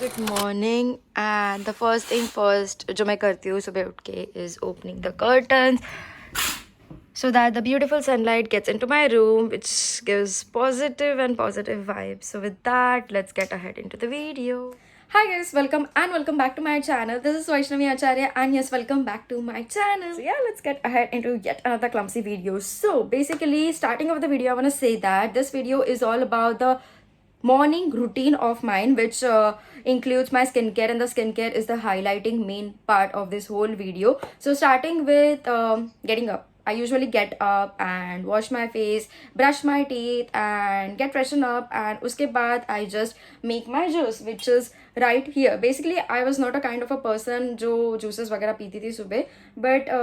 Good morning and the first thing first जो मैं करती हूँ सुबह उठ के is opening the curtains so that the beautiful sunlight gets into my room, which gives positive and positive vibes. So with that, let's get ahead into the video. Hi guys, welcome back to my channel. This is Vaishnavi Acharya and yes, welcome back to my channel. So yeah, let's get ahead into yet another clumsy video. So basically, starting off the video, I want to say that this video is all about the morning routine of mine, which includes my skincare, and the skincare is the highlighting main part of this whole video. So starting with getting up, I usually get up and wash my face, brush my teeth and get freshen up, and uske baad I just make my juice, which is right here. Basically I was not a kind of a person jo juices वगैरह पीती थी सुबह, but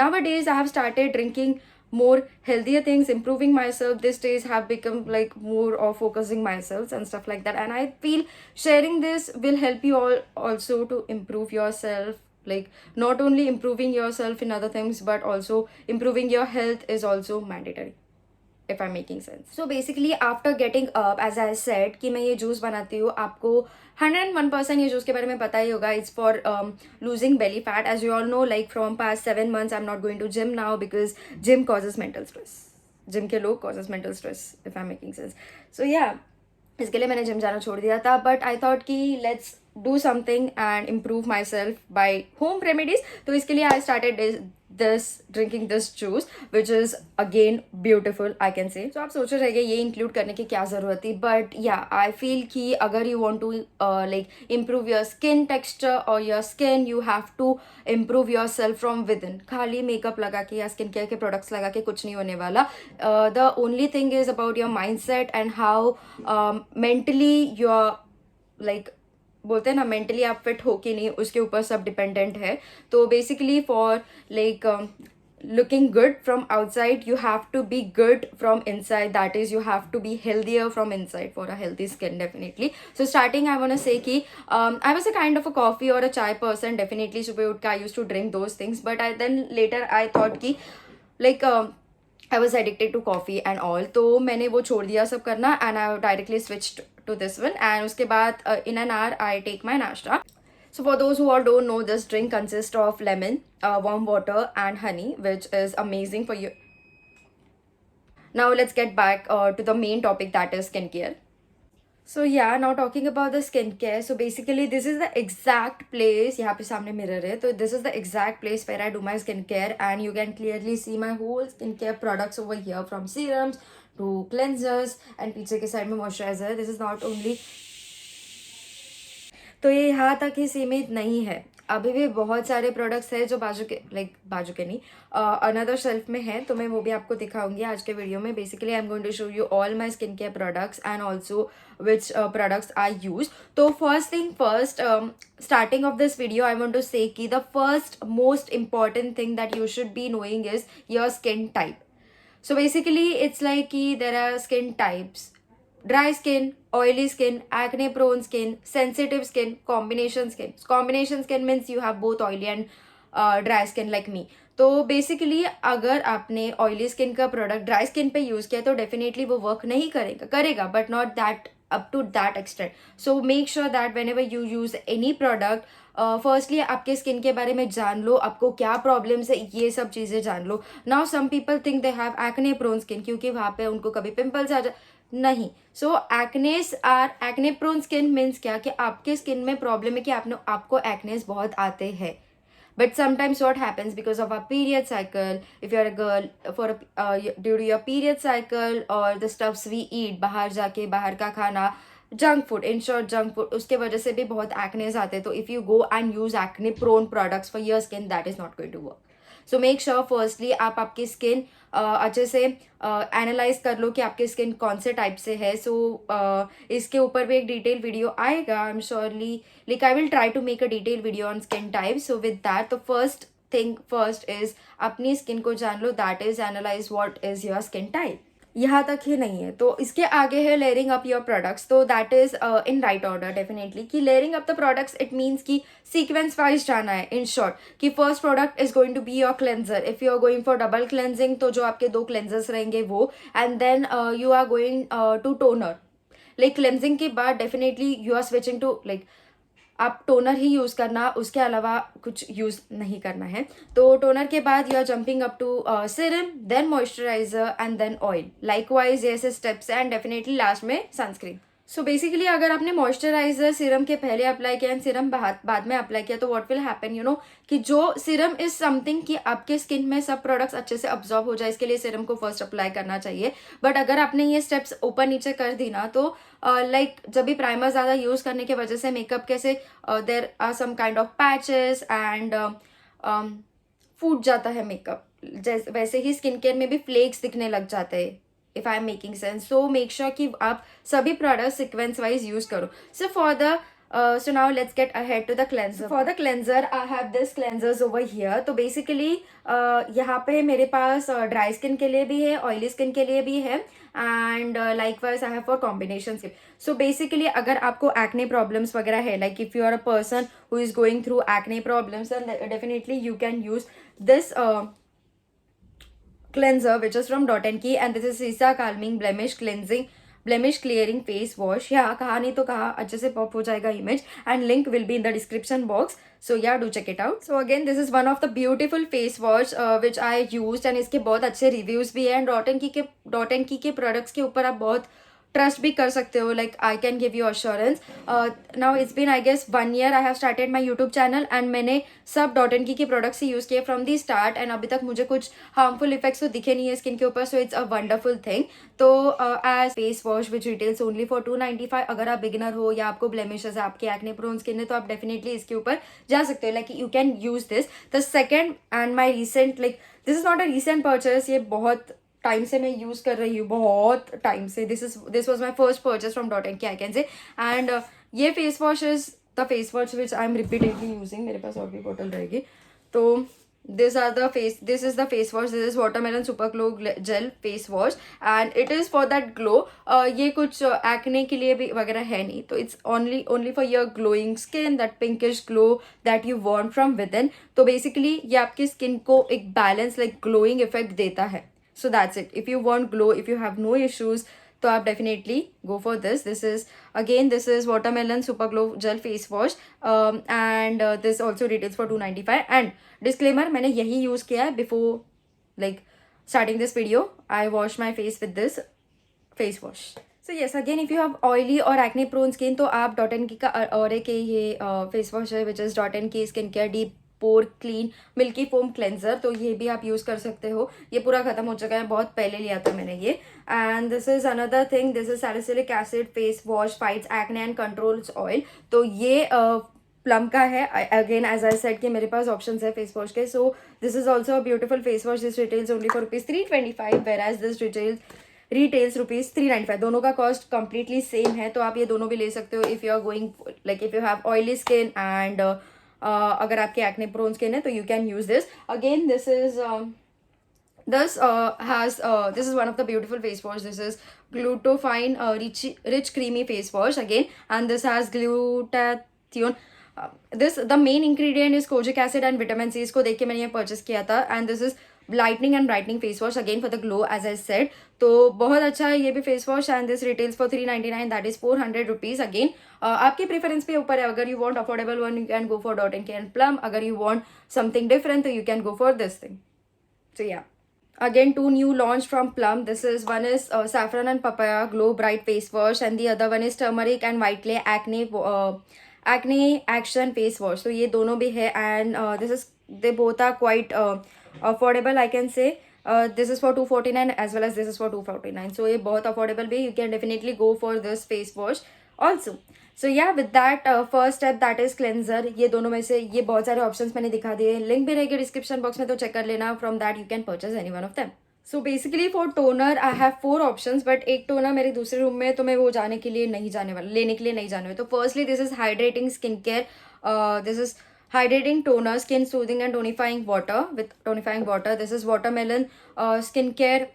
nowadays I have started drinking more healthier things, improving myself. These days have become like more of focusing myself and stuff like that, and I feel sharing this will help you all also to improve yourself, like not only improving yourself in other things but also improving your health is also mandatory, if I'm making sense. So basically after getting up, as I said कि मैं ये juice बनाती हूँ, आपको 101% ये juice के बारे में पता ही होगा. It's for losing belly fat. As you all know, like from past 7 months I'm not going to gym now because gym causes mental stress. Gym के लोग causes mental stress, if I'm making sense. So yeah, इसके लिए मैंने gym जाना छोड़ दिया था, but I thought कि let's do something and improve my self by home remedies. तो इसके लिए I started this drinking this juice which is again beautiful, I can से. तो आप सोच रहे रहेंगे ये इंक्लूड करने की क्या ज़रूरत थी, बट या आई फील कि अगर you want to like improve your skin texture और your skin, you have to improve yourself from within. खाली मेकअप लगा के या स्किन केयर के प्रोडक्ट्स लगा के कुछ नहीं होने वाला. The only thing is about your mind set and how mentally your like बोलते हैं ना, मेंटली आप फिट हो कि नहीं, उसके ऊपर सब डिपेंडेंट है. तो basically for like looking good from outside, you have to be good from inside. That is, you have to be healthier from inside for a healthy skin, definitely. So starting I want to say ki I was a kind of a coffee or a chai person, definitely. Subah uth ke I used to drink those things, but then later I thought ki like I was addicted to coffee and all, तो मैंने वो छोड़ दिया सब करना and I directly switched to this one. And उसके बाद in an hour I take my nashta. So for those who all don't know, this drink consists of lemon, warm water and honey, which is amazing for you. Now let's get back to the main topic, that is skincare. So yeah, now talking about the skincare. So basically this is the exact place, यहाँ पे सामने mirror है, तो this is the exact place where I do my skincare, and you can clearly see my whole skincare products over here, from serums to cleansers and पीछे के side में moisturizer. This is not only, तो ये यहाँ तक ही सीमित नहीं है, अभी भी बहुत सारे प्रोडक्ट्स हैं जो बाजू के नहीं अनदर शेल्फ में है, तो मैं वो भी आपको दिखाऊंगी आज के वीडियो में. Basically I am going to show you all my skin care products and also which products I use. तो first thing first, starting off this video I want to say कि the first most important thing that you should be knowing is your skin type. So basically it's like there are skin types: dry skin, oily skin, acne prone skin, sensitive skin, combination skin. Combination skin means you have both oily and dry skin like me. तो basically अगर आपने oily skin का product dry skin पे use किया तो definitely वो work नहीं करेगा but not that up to that extent. So make sure that whenever you use any product, firstly आपके स्किन के बारे में जान लो, आपको क्या प्रॉब्लम्स है ये सब चीज़ें जान लो. Now some people think they have acne prone skin क्योंकि वहाँ पे उनको कभी पिंपल्स आ जाए, नहीं. So acne prone skin means क्या कि आपके स्किन में प्रॉब्लम है कि आपको एक्नेस बहुत आते हैं. But sometimes what happens because of our period cycle, if you're a girl, due to your period cycle or the stuffs we eat, बाहर जाके बाहर का खाना, junk food, in short junk food, उसके वजह से भी बहुत एक्नेस आते हैं. तो if you go and use acne prone products for your skin, that is not going to work. So make sure firstly आप आपकी स्किन अच्छे से एनालाइज कर लो कि आपकी स्किन कौन से टाइप से है. सो इसके ऊपर भी एक डिटेल वीडियो आएगा, I am surely, like I will try to make a detail video on skin type. So with that the first thing first is अपनी स्किन को जान लो, that is analyse what is your skin type. यहाँ तक ही नहीं है, तो इसके आगे है लेयरिंग अप योर प्रोडक्ट्स. तो that is in right order definitely कि layering up the products, it means कि सीक्वेंस वाइज जाना है. इन शॉर्ट कि first product is going to be your cleanser. If you are going for double cleansing तो जो आपके 2 cleansers रहेंगे वो, and then you are going to toner. Like cleansing के बाद definitely you are switching to like आप toner ही use करना, उसके अलावा कुछ यूज़ नहीं करना है. तो टोनर के बाद you are jumping up to serum, then moisturiser and then oil. Likewise ये ऐसे स्टेप्स हैं एंड डेफिनेटली लास्ट में सनस्क्रीन. सो बेसिकली अगर आपने मॉइस्चराइजर सीरम के पहले अप्लाई किया एंड सीरम बाद में अप्लाई किया तो what will happen you know कि जो सीरम इज समथिंग कि आपके स्किन में सब प्रोडक्ट्स अच्छे से अब्जॉर्ब हो जाए, इसके लिए सीरम को फर्स्ट अप्लाई करना चाहिए. बट अगर आपने ये स्टेप्स ऊपर नीचे कर दी ना तो लाइक जब भी प्राइमर ज़्यादा यूज़ करने की वजह से मेकअप कैसे there are some kind of patches and फूट जाता है मेकअप. जैसे वैसे ही स्किन केयर में भी फ्लेक्स दिखने लग जाते हैं. if I'm making sense. So make sure कि आप सभी products sequence wise use करो. So for the so now let's get ahead to the cleanser. For the cleanser I have this cleansers over here. तो basically यहाँ पे मेरे पास dry skin के लिए भी है, oily skin के लिए भी है and likewise I have for combination skin. So basically अगर आपको acne problems वगैरह है, like if you are a person who is going through acne problems, then definitely you can use this cleanser which is from Dot & Key and this is Sisa Calming Blemish Clearing Face Wash. Yeah, कहा नहीं तो कहा अच्छे से pop हो जाएगा image and link will be in the description box. So yeah, do check it out. So again, this is one of the beautiful face wash which I used and इसके बहुत अच्छे reviews भी हैं. Dot & Key के products के ऊपर आप बहुत ट्रस्ट भी कर सकते हो. Like I can give you assurance. Now it's been I guess 1 year I have started my YouTube channel and मैंने सब डॉट एंड की के प्रोडक्ट्स ही यूज़ किए फ्रॉम दी स्टार्ट एंड अभी तक मुझे कुछ हार्मफुल इफेक्ट्स तो दिखे नहीं है स्किन के ऊपर. So it's a wonderful thing. तो as face wash which retails only for 295. अगर आप बिगिनर हो या आपको ब्लेमिशेस है, आपके एक्ने प्रोन स्किन है, तो आप डेफिनेटली इसके ऊपर जा सकते हो. Like you can use this. The second and my recent like this is not a recent purchase, ये बहुत टाइम से मैं यूज़ कर रही हूँ, बहुत टाइम से. This was my first purchase from dot and की आई कैन से. एंड ये face wash is the face wash which I am repeatedly using. मेरे पास और भी बॉटल रहेगी. तो this is the face wash. This is watermelon super glow gel face wash and it is for that glow. ये कुछ acne के लिए भी वगैरह है नहीं, तो it's only for your glowing skin, that pinkish glow that you want from within. तो basically ये आपकी skin को एक balance like glowing effect देता है. So that's it. If you want glow, if you have no issues, तो आप definitely go for this. This is watermelon super glow gel face wash and this also retails for 295. And disclaimer, मैंने यही use किया है before like starting this video. I wash my face with this face wash. So yes, again if you have oily or acne prone skin तो आप Dot & Key का और एक ये face wash है which is Dot & Key skin care deep pour clean milky foam cleanser. तो ये भी आप यूज़ कर सकते हो. ये पूरा खत्म हो चुका है, बहुत पहले लिया था मैंने ये. And this is another thing. This is salicylic acid face wash fights acne and controls oil. तो ये प्लम का है. अगेन एज आई सेड कि मेरे पास ऑप्शंस है फेस वॉश के. So this is also a beautiful face wash. This retails only for ₹325 whereas this retails ₹395. दोनों का कॉस्ट कंप्लीटली सेम है. तो आप ये दोनों भी ले सकते हो if you are going like if you have oily skin and अगर आपके एक्ने प्रोन स्किन है तो you can use this. Again this is this is one of the beautiful face wash. This is Glutofine rich creamy face wash again, and this has glutathione. The main ingredient is kojic acid and vitamin C. इसको देख के मैंने ये purchase किया था. And this is lightening and brightening face wash again for the glow as I said. तो बहुत अच्छा है ये भी face wash and this retails for 399, that is 400 rupees. Again आपके प्रेफरेंस पे ऊपर है. अगर you want affordable one you can go for Dot & Key and Plum. अगर you want something different तो you can go for this thing. So yeah. Again, 2 new launch from Plum. This is one is saffron and papaya glow bright face wash and the other one is turmeric and white clay acne action face wash. So ये दोनों भी है and they both are quite affordable I can say. This is for 249 as well as this is for 249. So ये बहुत affordable भी. You can definitely go for this face wash also. So yeah, with that first step that is cleanser. ये दोनों में से ये बहुत सारे options मैंने दिखा दिए. लिंक भी रहेगी डिस्क्रिप्शन बॉक्स में, तो चेक कर लेना. From that you can purchase any one of them. So basically for toner I have 4 options, but एक toner मेरे दूसरे रूम में, तो मैं वो लेने के लिए नहीं जाने वाली. तो firstly this is hydrating skincare. This is hydrating toner, skin soothing and tonifying water. This is watermelon skincare.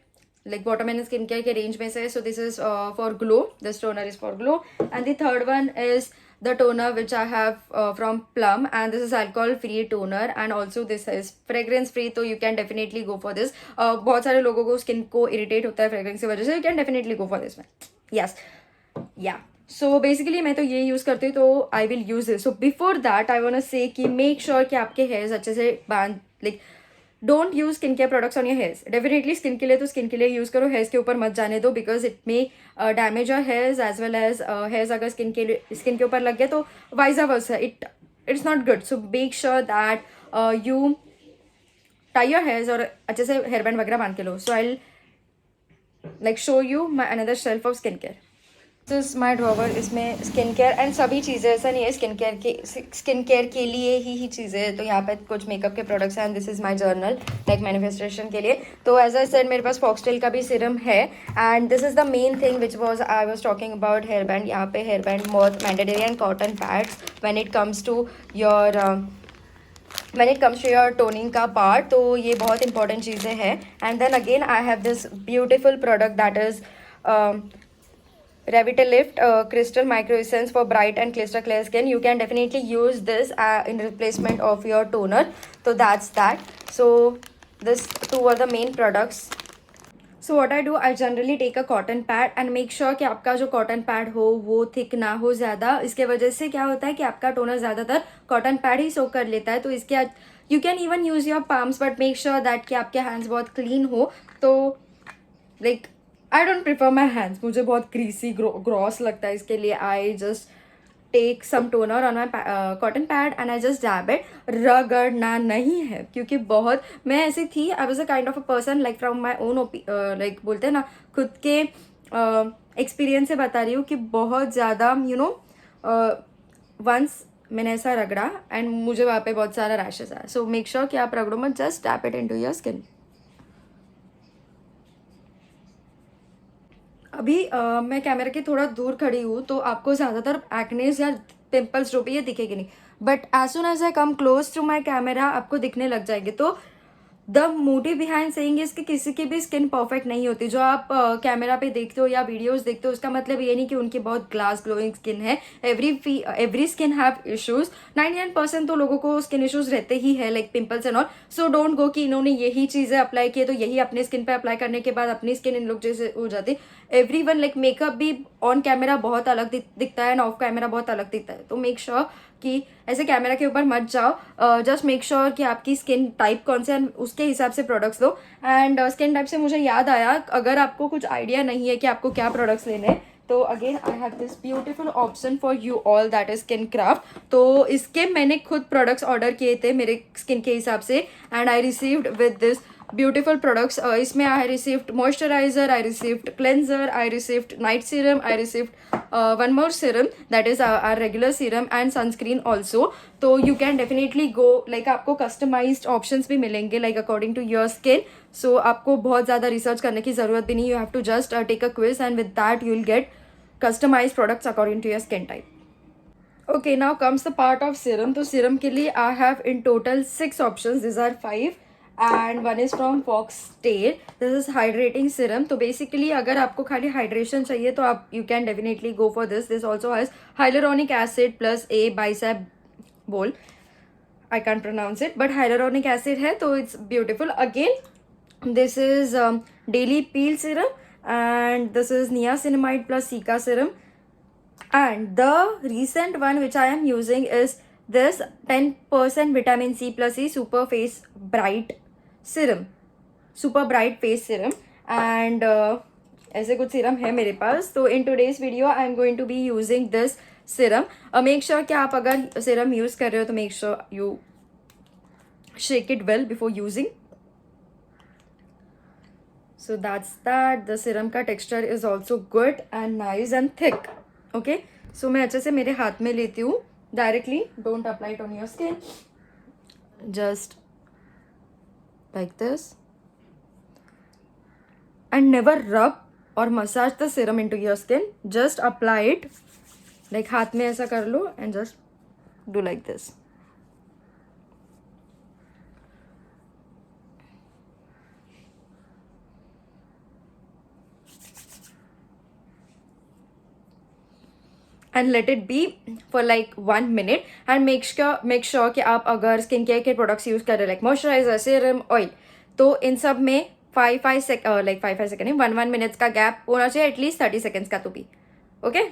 Like watermelon skincare के range में से. So this is for glow. This toner is for glow. And the third one is the toner which I have from Plum, and this is alcohol free toner and also this is fragrance free. तो you can definitely go for this. बहुत सारे लोगों को skin को irritate होता है fragrance की वजह से. You can definitely go for this one. Yes. या सो बेसिकली मैं तो ये यूज़ करती हूँ, तो I will use this. So before that I want to say कि मेक श्योर कि आपके हेयर्स अच्छे से बांध, like don't use skin care products on your hairs. Definitely skin के लिए तो स्किन के लिए यूज़ करो, हेयर्स के ऊपर मत जाने दो, because it may damage your hairs as well as hairs अगर स्किन के ऊपर लग गए तो vice versa it's not good. So make sure that you tie your hairs और अच्छे से हेयर बैंड वगैरह बांध के लो. So I like show you my another shelf of skin care. This is my drawer. इसमें स्किन केयर एंड सभी चीज़ें, ऐसा नहीं है स्किन केयर के लिए ही चीज़ें हैं. तो यहाँ पे कुछ मेकअप के प्रोडक्ट्स हैं and this is my journal like manifestation के लिए. तो एज आई सेड मेरे पास फॉक्सटेल का भी सीरम है and this is the main thing which was I was talking about hair band. यहाँ पे हेयर बैंड बहुत mandatory and cotton pads when it comes to your toning का part. तो ये बहुत इंपॉर्टेंट चीज़ें हैं. And then again I have this beautiful product that is Revitalift Crystal Micro Essence for bright and crystal clear skin. You can definitely use this in replacement of your toner. So that's that. So this two are the main products. So what I do, I generally take a cotton pad and make sure कि आपका जो cotton pad हो वो thick ना हो ज़्यादा. इसके वजह से क्या होता है कि आपका toner ज़्यादातर cotton pad ही soak कर लेता है. तो इसके you can even use your palms but make sure that कि आपके hands बहुत clean हो. तो like I don't prefer my hands, मुझे बहुत ग्रीसी ग्रॉस लगता है. इसके लिए I just take some toner on my cotton pad and I just dab it. रगड़ना नहीं है क्योंकि बहुत मैं ऐसी थी. I was a kind of a person like from my own like बोलते हैं ना, खुद के एक्सपीरियंस से बता रही हूँ कि बहुत ज़्यादा वंस मैंने ऐसा रगड़ा एंड मुझे वहाँ पे बहुत सारा रैशेस आया. सो मेक श्योर कि आप रगड़ो मत, just tap it into your skin. अभी मैं कैमरा के थोड़ा दूर खड़ी हूँ तो आपको ज़्यादातर एक्नेस या पिंपल्स जो भी है दिखेगी नहीं, but as soon as I come close to my camera आपको दिखने लग जाएंगे. तो the motive behind saying is कि किसी की भी स्किन परफेक्ट नहीं होती. जो आप कैमरा पे देखते हो या वीडियोस देखते हो उसका मतलब ये नहीं कि उनकी बहुत ग्लास ग्लोइंग स्किन है. Every skin have issues. 99% तो लोगों को स्किन इश्यूज रहते ही है like pimples and all. So don't go कि इन्होंने यही चीज़ें अप्लाई की तो यही अपने स्किन पे अप्लाई करने के बाद अपनी स्किन इन लोग जैसे हो जाती. एवरी वन लाइक मेकअप भी ऑन कैमरा बहुत अलग दिखता है एंड ऑफ कैमरा बहुत अलग दिखता है. तो मेक श्योर कि ऐसे कैमरा के ऊपर मत जाओ. जस्ट मेक श्योर कि आपकी स्किन टाइप कौन से उसके हिसाब से products low. And skin type से मुझे याद आया, अगर आपको कुछ आइडिया नहीं है कि आपको क्या प्रोडक्ट्स लेने हैं तो again I have this beautiful option for you all that is skin craft. तो इसके मैंने खुद प्रोडक्ट्स ऑर्डर किए थे मेरे स्किन के हिसाब से and I received with this beautiful products. इसमें I received moisturizer, I received cleanser, I received night serum, I received one more serum that is our regular serum and sunscreen also. तो you can definitely go like आपको customized options भी मिलेंगे like according to your skin. So आपको बहुत ज़्यादा research करने की ज़रूरत भी नहीं. You have to just take a quiz and with that you will get customized products according to your skin type. Okay, now comes the part of serum. तो serum के लिए I have in total 6 options. These are 5. And one is from Foxtail. This is hydrating serum. तो basically अगर आपको खाली hydration चाहिए तो आप you can definitely go for this. This also has hyaluronic acid plus a bisabolol. I can't pronounce it but hyaluronic acid है तो it's beautiful. Again this is daily peel serum and this is niacinamide plus cica serum. And the recent one which I am using is this 10% vitamin C plus E super face bright serum, super bright face serum. and ऐसे कुछ serum है मेरे पास. तो in today's video I am going to be using this serum. Make sure कि आप अगर serum use कर रहे हो तो make sure you shake it well before using. So that's that. The serum का texture is also good and nice and thick. Okay. So मैं अच्छे से मेरे हाथ में लेती हूँ directly. Don't apply it on your skin. Just like this. And never rub or massage the serum into your skin. Just apply it. Like हाथ में ऐसा कर लो and just do like this. and let it be for like 1 minute and make sure कि आप अगर skin care के products use कर रहे हैं लाइक मॉइस्चराइजर सीरम ऑयल तो इन सब में 5 सेकेंड नहीं 1 मिनट्स का गैप होना चाहिए एटलीस्ट 30 सेकेंड्स का तो भी. Okay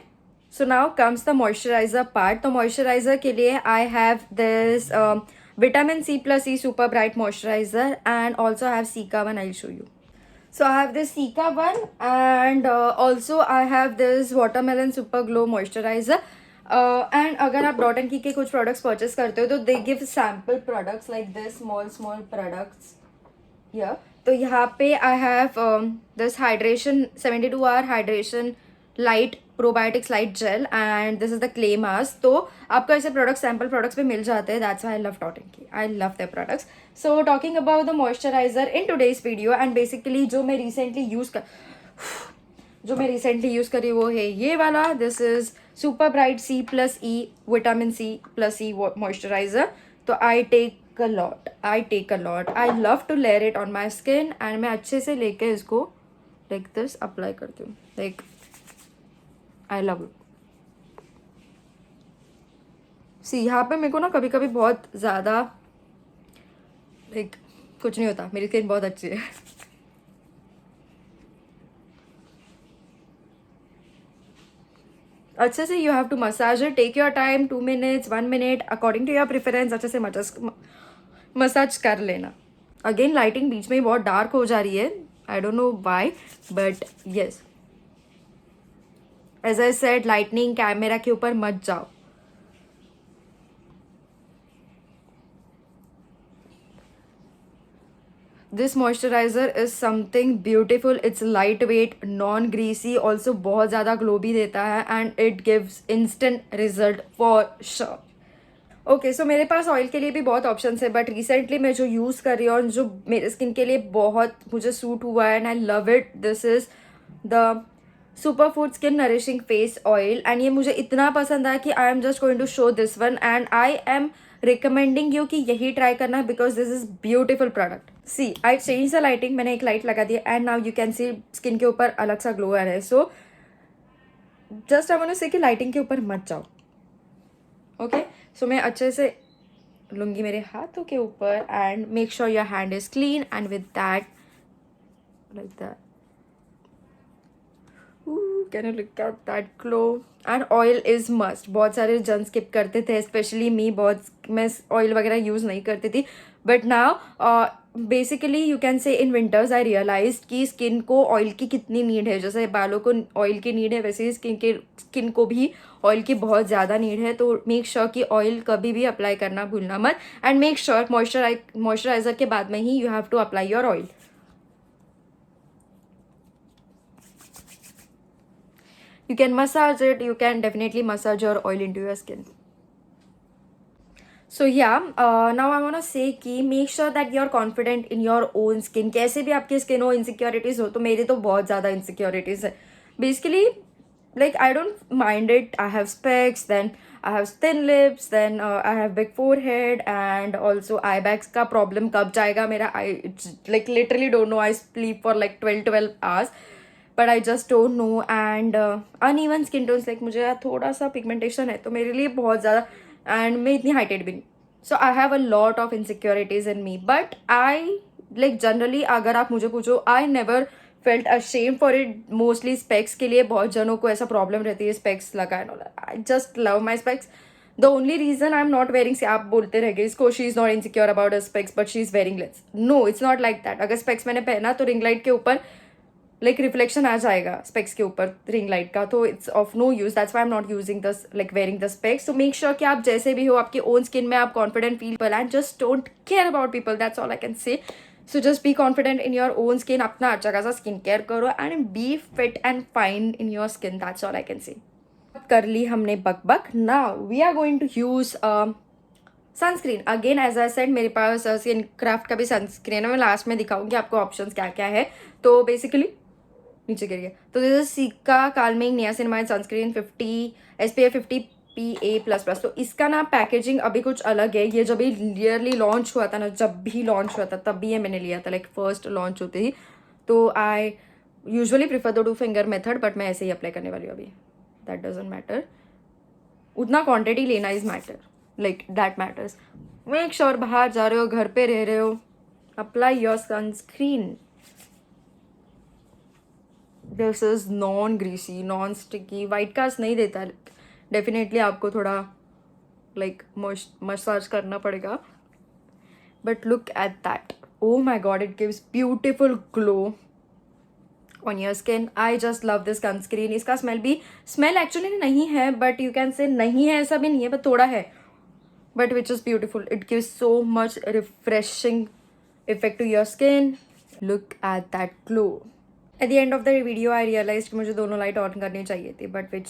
so now comes the moisturiser part. तो मॉइस्चराइजर के लिए I have this vitamin C plus E super bright moisturiser and also I have cica one. I show you. So I have this Sika one and also I have this watermelon super glow moisturizer. And अगर आप Dot and Key के कुछ products purchase करते हो तो they give sample products like this small products here. तो यहाँ पे I have this hydration 72 hour hydration light probiotics light gel and this is the clay mask. तो आपको ऐसे products sample products पे मिल जाते हैं. That's why I love Dot and Key. I love their products. So talking about the moisturizer in today's video and basically जो मैं recently use करी वो है ये वाला. This is Super Bright C plus E Vitamin C plus E moisturizer. तो I take a lot. I love to layer it on my skin and मैं अच्छे से लेके इसको like this apply करती हूँ. Like I love it. See यहाँ पे मेरे को ना कभी कभी बहुत ज़्यादा लाइक कुछ नहीं होता. मेरी स्किन बहुत अच्छी है. अच्छे से you have to massage it. Take your time 2 minutes 1 minute according to your preference. अच्छे से मसाज कर लेना. अगेन लाइटिंग बीच में ही बहुत डार्क हो जा रही है. I don't know why but yes as I said lighting camera के ऊपर मत जाओ. This moisturizer is something beautiful. It's lightweight, non-greasy, also बहुत ज़्यादा ग्लो भी देता है and it gives instant result for sure. Okay so मेरे पास ऑयल के लिए भी बहुत ऑप्शंस है बट रिसेंटली मैं जो यूज़ कर रही हूँ और जो मेरे स्किन के लिए बहुत मुझे सूट हुआ है and I love it. This is the super food skin nourishing face oil and ये मुझे इतना पसंद आया कि I am just going to show this one and I am recommending you कि यही ट्राई करना because this is beautiful product. See I change the lighting. मैंने एक लाइट लगा दिया and now you can see skin के ऊपर अलग सा ग्लो आ रहा है. सो just I want to say कि लाइटिंग के ऊपर मत जाओ. ओके सो मैं अच्छे से लूँगी मेरे हाथों के ऊपर and make sure your hand is clean and with that like that. Can you look at that glow? And oil is must. बहुत सारे जन स्किप करते थे स्पेशली मी. मैं ऑयल वगैरह यूज़ नहीं करती थी but now basically you can say in winters I realise कि स्किन को ऑयल की कितनी नीड है. जैसे बालों को ऑयल की नीड है वैसे ही स्किन को भी ऑयल की बहुत ज़्यादा नीड है. तो मेक श्योर कि ऑयल कभी भी अप्लाई करना भूलना मत एंड मेक श्योर मॉइस्चराइजर के बाद में ही you have to apply your oil. You can massage it. You can definitely massage your oil into your skin. So yeah, now I want to say कि make sure that you're confident in your own skin. कैसे भी आपकी skin हो, insecurities हो, तो मेरे तो बहुत ज़्यादा insecurities है. Basically, like I don't mind it. I have specs, then I have thin lips, then I have big forehead and also eye bags का problem कब जाएगा मेरा. I like literally don't know. I sleep for like 12 hours. But I just don't know and uneven skin tones like मुझे थोड़ा सा pigmentation है तो मेरे लिए बहुत ज़्यादा एंड मैं इतनी हाइटेड भी नहीं. So I have a lot of insecurities in me but I like generally अगर आप मुझे पूछो I never felt ashamed for it. Mostly specs के लिए बहुत जनों को ऐसा प्रॉब्लम रहती है स्पेक्स लगाए. I just love my specs. The only reason I am not wearing से आप बोलते रह गए इसको she is not insecure about a specs but she is wearing less. No it's not like that. अगर स्पेक्स मैंने पहना तो रिंग लाइट के ऊपर लाइक रिफ्लेक्शन आ जाएगा स्पेक्स के ऊपर रिंग लाइट का. तो it's of no use. That's why I am not using this like wearing the specs. So make sure कि आप जैसे भी हो आपकी ओन स्किन में आप कॉन्फिडेंट फील कर and just don't care about people. That's all I can say. So just be confident in your own skin. अपना अच्छा खासा स्किन केयर करो and be fit and fine in your skin. That's all I can say. कर ली हमने बक. Now we are going to use sunscreen. Again as I said मेरे पास स्किन क्राफ्ट का भी सनस्क्रीन है. मैं लास्ट में दिखाऊंगी आपको ऑप्शंस क्या क्या है. तो बेसिकली नीचे गिर गया. तो this is caeca calming niacinamide sunscreen 50 SPF 50 PA++. तो इसका ना पैकेजिंग अभी कुछ अलग है. ये जब भी रियरली लॉन्च हुआ था ना जब भी लॉन्च हुआ था तब भी ये मैंने लिया था लाइक फर्स्ट लॉन्च होते ही. तो I usually prefer the 2 finger method but मैं ऐसे ही अप्लाई करने वाली हूँ अभी. That doesn't matter. उतना क्वान्टिटी लेना is matter like that matters. Make sure बाहर जा रहे हो घर पे रह रहे हो apply your sunscreen. This is non greasy, non sticky, white cast नहीं देता. डेफिनेटली आपको थोड़ा लाइक मसाज करना पड़ेगा. But look at that. Oh my god, it gives beautiful glow on your skin. I just love this sunscreen. इसका smell actually नहीं है, but you can से नहीं है ऐसा भी नहीं है, बट थोड़ा है, but which is beautiful. It gives so much refreshing effect to your skin. Look at that glow. At the end of the video I realise कि मुझे दोनों लाइट ऑन करनी चाहिए थी, बट विच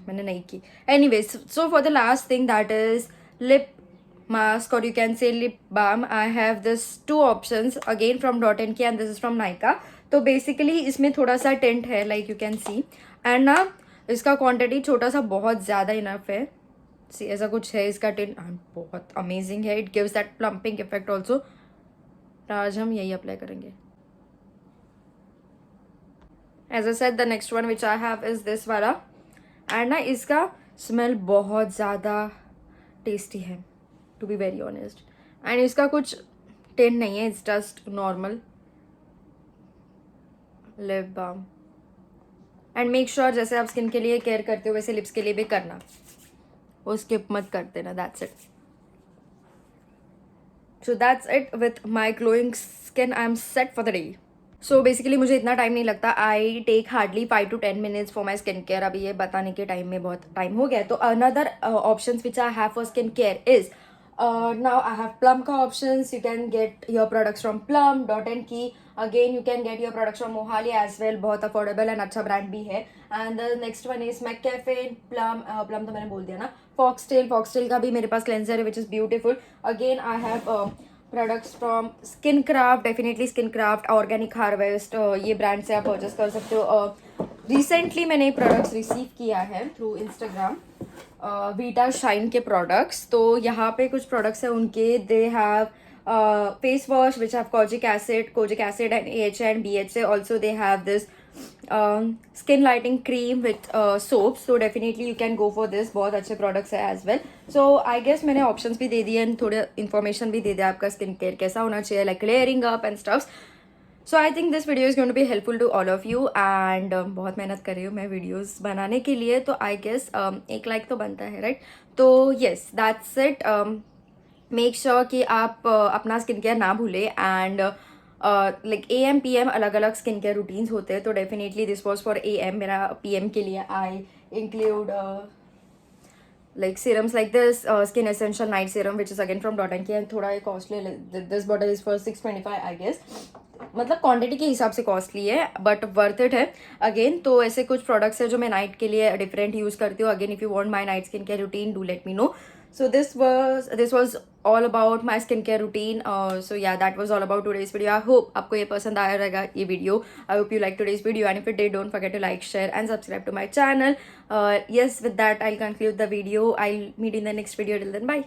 मैंने नहीं की. Anyways, so for the last thing that is lip mask, or you can say lip balm. I have this two options again from Dot & Key and this is from Nykaa. तो basically इसमें थोड़ा सा tent है, like you can C, and ना इसका quantity छोटा सा बहुत ज़्यादा इनफ है. सी ऐसा कुछ है इसका टेंट, बहुत अमेजिंग है. It gives that plumping effect also. आज हम यही अप्लाई करेंगे. As I said, the next one which I have is this वाला, एंड ना इसका स्मेल बहुत ज़्यादा टेस्टी है, to be very honest. And इसका कुछ टेंट नहीं है, it's just normal lip balm. And make sure जैसे आप स्किन के लिए केयर करते हो वैसे लिप्स के लिए भी करना, वो स्किप मत कर देना. That's it. So that's it with my glowing skin. I am set for the day. So basically मुझे इतना टाइम नहीं लगता. I take hardly 5 to 10 minutes for my skin care. अभी ये बताने के टाइम में बहुत टाइम हो गया. तो another option which I have for skin care is now I have Plum ka options. You can get your products from Plum, Dot & Key. Again you can get your products from Mohali as well. बहुत affordable and अच्छा brand भी है. And the next one is McCafe, Plum तो मैंने बोल दिया ना. Foxtail का भी मेरे पास cleanser है which is beautiful. Again I have products from Skincraft. Definitely Skincraft, Organic Harvest, ये brand से आप purchase कर सकते हो. रिसेंटली मैंने प्रोडक्ट्स रिसीव किया है थ्रू इंस्टाग्राम, वीटा शाइन के प्रोडक्ट्स. तो यहाँ पे कुछ प्रोडक्ट्स हैं उनके. They have face wash which have kojic acid and AHA and BHA. Also they have this skin lighting cream with soaps. तो definitely you can go for this. बहुत अच्छे प्रोडक्ट्स है as well. So I guess मैंने options भी दे दिए and थोड़े information भी दे दिया आपका स्किन केयर कैसा होना चाहिए, like clearing up and stuffs. So I think this video is going to be helpful to all of you. And बहुत मेहनत कर रही हूँ मैं वीडियोज़ बनाने के लिए, तो आई गेस एक लाइक तो बनता है, राइट? तो yes, that's it. Make sure कि आप अपना स्किन केयर ना भूलें. एंड लाइक AM PM अलग अलग स्किन केयर रूटीन्स होते हैं. तो definitely this was for AM. मेरा PM के लिए I include like serums like this, skin essential night serum which is again from Dot & Key and थोड़ा costly. this bottle is for 625 I guess. मतलब quantity के हिसाब से costly है but worth it है. अगेन तो ऐसे कुछ प्रोडक्ट्स है जो मैं नाइट के लिए डिफरेंट यूज़ करती हूँ. Again if you want my night skin care routine, do let me know. So this was all about my skincare routine. So yeah, that was all about today's video. I hope आपको ये पसंद आया रहेगा ये video. I hope you like today's video, and if you did, don't forget to like, share and subscribe to my channel. Yes, with that I'll conclude the video. I'll meet you in the next video. Till then, bye.